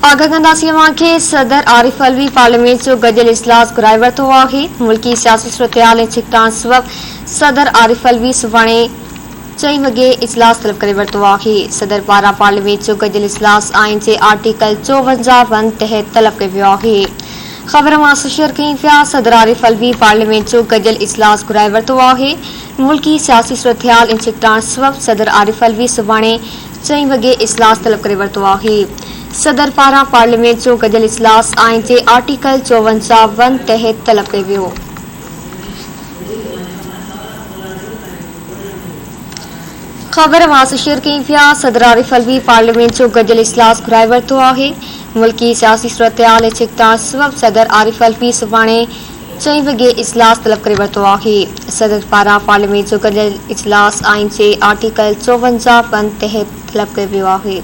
आगाह कंदासीं के सदर आरिफ अलवी पार्लियामेंट जो गडियल इजलास घुराए वरितो आहे। मुल्की सियासी सूरतहाल ऐं छिकताण सबब सदर आरिफ अलवी सुभाणे 4 वॻे इजलास तलब करे वरितो आहे। सदर पारां पार्लियामेंट जो गडियल इजलास आइन जे आर्टिकल 54 तहत तलब कयो वियो आहे। ख़बर मां शेयर कई पिया। सदर आरिफ अलवी पार्लियामेंट जो गडियल इजलास घुराए वरितो आहे। मुल्की सियासी सूरतहाल ऐं छिकताण सबब सदर आरिफ अलवी सुभाणे 4 वॻे इजलास तलब करे वरितो आहे। सदर पारां पार्लियामेंट जो गडियल इजलास आइन जे आर्टिकल 54 तहत तलब कयो वियो। ख़बर मां शेयर कई पिया। सदर आरिफ अलवी पार्लियामेंट जो गडियल इजलास घुराए वरितो आहे। मुल्की सियासी सूरतहाल ऐं छिकताण सबब सदर आरिफ अलवी सुभाणे 4 वॻे इजलास तलब करे वरितो आहे। सदर पारां पार्लियामेंट जो गडियल इजलास आइन जे आर्टिकल 54 तहत तलब कयो वियो आहे।